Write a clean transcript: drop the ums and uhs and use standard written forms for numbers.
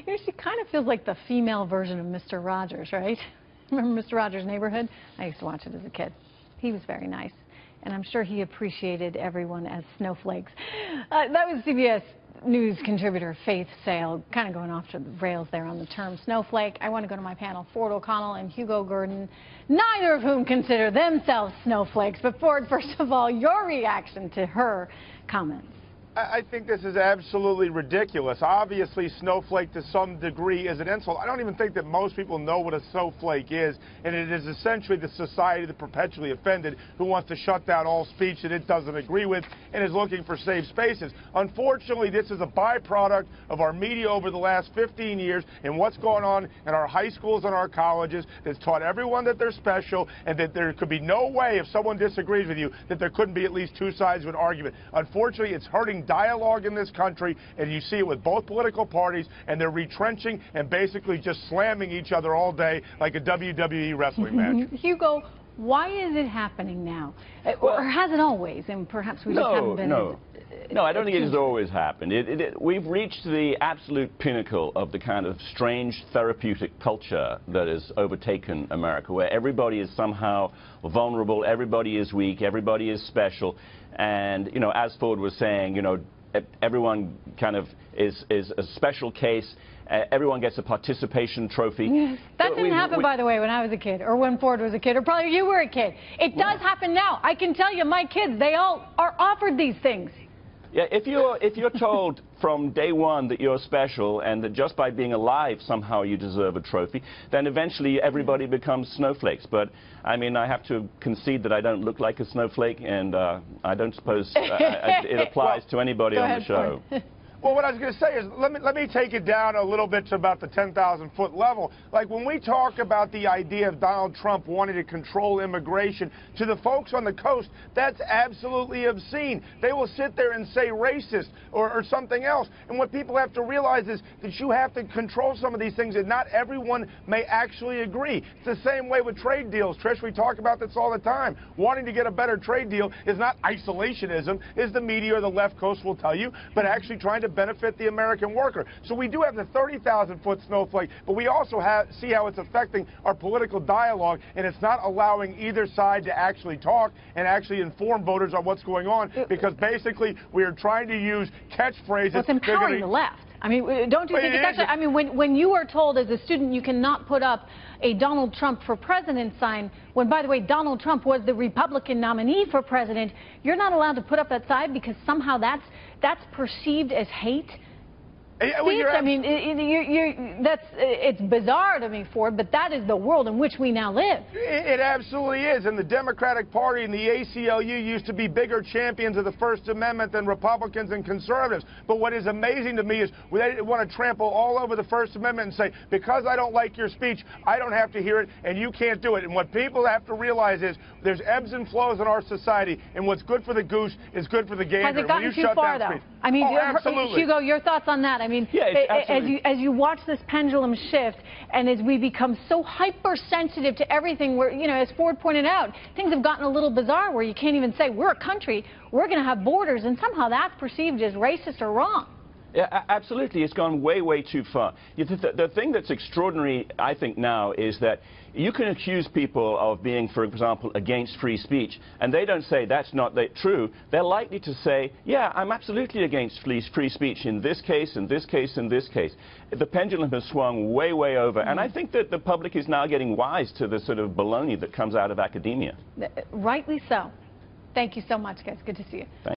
You know, she kind of feels like the female version of Mr. Rogers, right? Remember Mr. Rogers' Neighborhood? I used to watch it as a kid. He was very nice, and I'm sure he appreciated everyone as snowflakes. That was CBS News contributor Faith Sale, kind of going off the rails there on the term snowflake. I want to go to my panel, Ford O'Connell and Hugo Gurdon, neither of whom consider themselves snowflakes. But Ford, first of all, your reaction to her comments. I think this is absolutely ridiculous. Obviously, snowflake to some degree is an insult. I don't even think that most people know what a snowflake is, and it is essentially the society that perpetually offended who wants to shut down all speech that it doesn't agree with and is looking for safe spaces. Unfortunately, this is a byproduct of our media over the last 15 years and what's going on in our high schools and our colleges that's taught everyone that they're special and that there could be no way, if someone disagrees with you, that there couldn't be at least two sides of an argument. Unfortunately, it's hurting dialogue in this country, and you see it with both political parties, and they're retrenching and basically just slamming each other all day like a WWE wrestling match. Hugo, why is it happening now? Or has it always? And perhaps we just haven't been... No, I don't think it has always happened. We've reached the absolute pinnacle of the kind of strange therapeutic culture that has overtaken America, where everybody is somehow vulnerable, everybody is weak, everybody is special. And, you know, as Ford was saying, you know, everyone kind of is a special case. Everyone gets a participation trophy. Yes. That didn't happen, by the way, when I was a kid, or when Ford was a kid, or probably you were a kid. It does happen now. I can tell you, my kids, they all are offered these things. Yeah, if you're told from day one that you're special and that just by being alive somehow you deserve a trophy, then eventually everybody becomes snowflakes. But I mean, I have to concede that I don't look like a snowflake, and I don't suppose it applies to anybody on the show. Well, what I was going to say is, let me take it down a little bit to about the 10,000-foot level. Like, when we talk about the idea of Donald Trump wanting to control immigration, to the folks on the coast, that's absolutely obscene. They will sit there and say racist or something else. And what people have to realize is that you have to control some of these things, and not everyone may actually agree. It's the same way with trade deals. Trish, we talk about this all the time. Wanting to get a better trade deal is not isolationism, as the media or the left coast will tell you, but actually trying to benefit the American worker. So we do have the 30,000-foot snowflake, but we also see how it's affecting our political dialogue, and it's not allowing either side to actually talk and actually inform voters on what's going on, because basically we are trying to use catchphrases. Well, it's empowering the left. I mean, don't you think it's actually, I mean, when you are told as a student you cannot put up a Donald Trump for president sign, when, by the way, Donald Trump was the Republican nominee for president, you're not allowed to put up that sign because somehow that's perceived as hate? I mean, it's bizarre to me, Ford, but that is the world in which we now live. It absolutely is. And the Democratic Party and the ACLU used to be bigger champions of the First Amendment than Republicans and conservatives. But what is amazing to me is they want to trample all over the First Amendment and say, because I don't like your speech, I don't have to hear it, and you can't do it. And what people have to realize is there's ebbs and flows in our society, and what's good for the goose is good for the gander. Has it gotten too far, though? I mean, Hugo, your thoughts on that? I mean, as you watch this pendulum shift, and as we become so hypersensitive to everything, where, you know, as Ford pointed out, things have gotten a little bizarre where you can't even say we're a country, we're going to have borders, and somehow that's perceived as racist or wrong. Yeah, absolutely. It's gone way, way too far. The thing that's extraordinary, I think, now is that you can accuse people of being, for example, against free speech, and they don't say that's not true. They're likely to say, yeah, I'm absolutely against free speech in this case, in this case, in this case. The pendulum has swung way, way over, and I think that the public is now getting wise to the sort of baloney that comes out of academia. Rightly so. Thank you so much, guys. Good to see you.